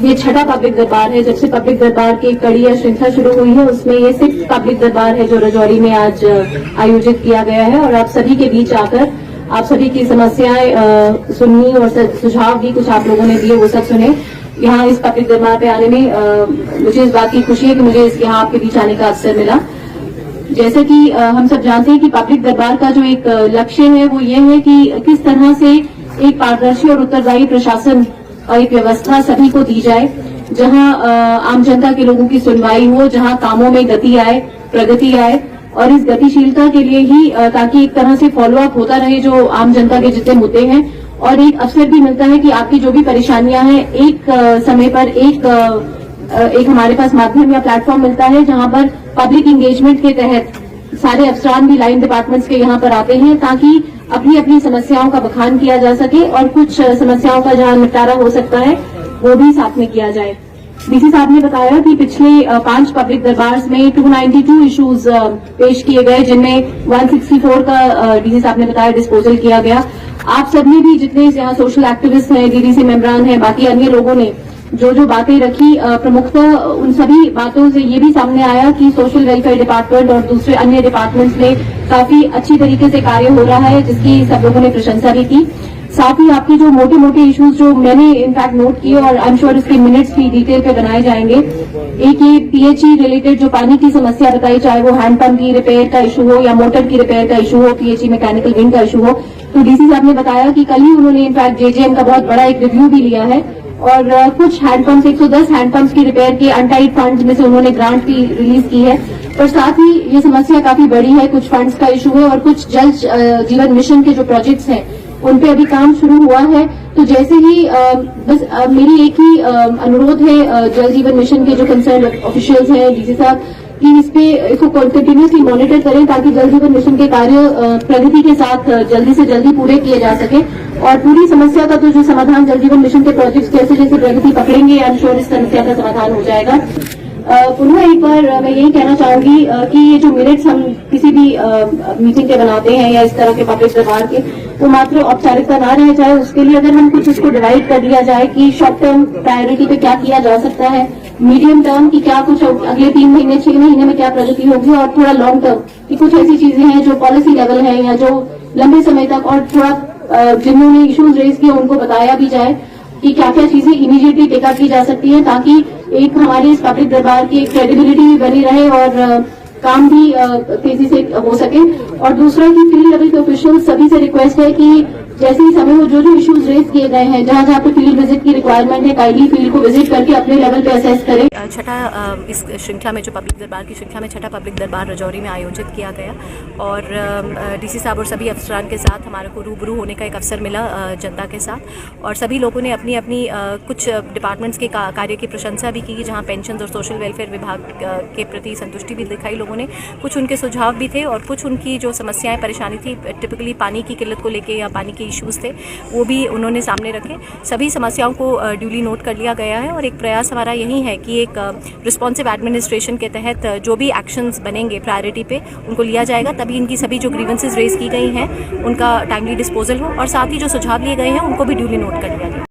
ये छठा पब्लिक दरबार है। जब से पब्लिक दरबार की कड़ी या श्रृंखला शुरू हुई है उसमें ये 6th पब्लिक दरबार है जो रजौरी में आज आयोजित किया गया है। और आप सभी के बीच आकर आप सभी की समस्याएं सुननी और सुझाव भी कुछ आप लोगों ने दिए वो सब सुने। यहाँ इस पब्लिक दरबार पे आने में मुझे इस बात की खुशी है कि मुझे यहाँ आपके बीच आने का अवसर मिला। जैसे कि हम सब जानते हैं कि पब्लिक दरबार का जो एक लक्ष्य है वो ये है कि किस तरह से एक पारदर्शी और उत्तरदायी प्रशासन और एक व्यवस्था सभी को दी जाए, जहां आम जनता के लोगों की सुनवाई हो, जहां कामों में गति आए, प्रगति आए और इस गतिशीलता के लिए ही ताकि एक तरह से फॉलोअप होता रहे जो आम जनता के जितने मुद्दे हैं और एक अवसर भी मिलता है कि आपकी जो भी परेशानियां हैं एक समय पर एक हमारे पास माध्यम या प्लेटफॉर्म मिलता है जहां पर पब्लिक इंगेजमेंट के तहत सारे अफसरान भी लाइन डिपार्टमेंट्स के यहाँ पर आते हैं ताकि अपनी अपनी समस्याओं का बखान किया जा सके और कुछ समस्याओं का जहां निपटारा हो सकता है वो भी साथ में किया जाए। डीसी साहब ने बताया कि पिछले 5 पब्लिक दरबार में 292 इश्यूज पेश किए गए, जिनमें 164 का डीसी साहब ने बताया डिस्पोजल किया गया। आप सबने भी जितने यहाँ सोशल एक्टिविस्ट हैं, डीडीसी मेंबरान हैं, बाकी अन्य लोगों ने जो बातें रखी, प्रमुखतः उन सभी बातों से ये भी सामने आया कि सोशल वेलफेयर डिपार्टमेंट और दूसरे अन्य डिपार्टमेंट्स में काफी अच्छी तरीके से कार्य हो रहा है, जिसकी सब लोगों ने प्रशंसा भी की। साथ ही आपके जो मोटे मोटे इश्यूज जो मैंने इनफैक्ट नोट किए और आई एम श्योर इसके मिनट्स भी डिटेल पे बनाए जाएंगे। एक ये पीएचई रिलेटेड जो पानी की समस्या बताई, चाहे वो हैंडपंप की रिपेयर का इशू हो या मोटर की रिपेयर का इशू हो, पीएचई मैकेनिकल विंग का इशू हो, तो डीसी साहब ने बताया कि कल ही उन्होंने इनफैक्ट जेजेएम का बहुत बड़ा एक रिव्यू भी लिया है और कुछ हैंडपंप्स 110 हैंडपंप्स की रिपेयर के अनटाइड फंड्स में से उन्होंने ग्रांट भी रिलीज की है। पर साथ ही ये समस्या काफी बड़ी है, कुछ फंड्स का इशू है और कुछ जल जीवन मिशन के जो प्रोजेक्ट्स हैं उन पे अभी काम शुरू हुआ है। तो जैसे ही बस मेरी एक ही अनुरोध है जल जीवन मिशन के जो कंसर्न ऑफिशियल्स हैं, डीसी साहब, कि इस पे इसको कंटिन्यूसली मॉनिटर करें ताकि जल जीवन मिशन के कार्य प्रगति के साथ जल्दी से जल्दी पूरे किए जा सके और पूरी समस्या का तो जो समाधान जल जीवन मिशन के प्रोजेक्ट्स जैसे जैसे प्रगति पकड़ेंगे, आई एम श्योर इस समस्या का समाधान हो जाएगा। पुनः एक बार मैं यही कहना चाहूंगी कि ये जो मिनट्स हम किसी भी मीटिंग के बनाते हैं या इस तरह के पब्लिक दरबार के, वो मात्र औपचारिकता ना रह जाए। उसके लिए अगर हम कुछ इसको डिवाइड कर दिया जाए कि शॉर्ट टर्म प्रायोरिटी पे क्या किया जा सकता है, मीडियम टर्म की क्या कुछ अगले 3 महीने 6 महीने में क्या प्रगति होगी और थोड़ा लॉन्ग टर्म की कुछ ऐसी चीजें हैं जो पॉलिसी लेवल है या जो लंबे समय तक और थोड़ा जिन्होंने इश्यूज रेज किए उनको बताया भी जाए कि क्या क्या चीजें इमीडिएटली टेक अप की जा सकती है ताकि एक हमारी इस पब्लिक दरबार की एक क्रेडिबिलिटी भी बनी रहे और काम भी तेजी से हो सके। और दूसरा कि फील्ड लेवल के ऑफिशियल्स सभी से रिक्वेस्ट है कि जैसे ही समय हो जो इश्यूज रेज किए गए हैं, जहां जहां पे फील्ड विजिट की रिक्वायरमेंट है, काइंडली फील्ड को विजिट करके अपने लेवल पे असेस करें। छठा इस श्रृंखला में जो पब्लिक दरबार की श्रृंखला में छठा पब्लिक दरबार रजौरी में आयोजित किया गया और डीसी साहब और सभी अफसरान के साथ हमारे को रूबरू होने का एक अवसर मिला जनता के साथ और सभी लोगों ने अपनी अपनी कुछ डिपार्टमेंट्स के कार्य की प्रशंसा भी की, जहाँ पेंशन और सोशल वेलफेयर विभाग के प्रति संतुष्टि भी दिखाई लोगों ने। कुछ उनके सुझाव भी थे और कुछ उनकी जो समस्याएं परेशानी थी, टिपिकली पानी की किल्लत को लेके या पानी के इश्यूज़ थे, वो भी उन्होंने सामने रखे। सभी समस्याओं को ड्यूली नोट कर लिया गया है और एक प्रयास हमारा यही है कि एक रिस्पॉन्सिव एडमिनिस्ट्रेशन के तहत जो भी एक्शंस बनेंगे प्रायोरिटी पे उनको लिया जाएगा, तभी इनकी सभी जो ग्रीवेंसेस रेज की गई हैं उनका टाइमली डिस्पोजल हो और साथ ही जो सुझाव लिए गए हैं उनको भी ड्यूली नोट कर लिया जाए।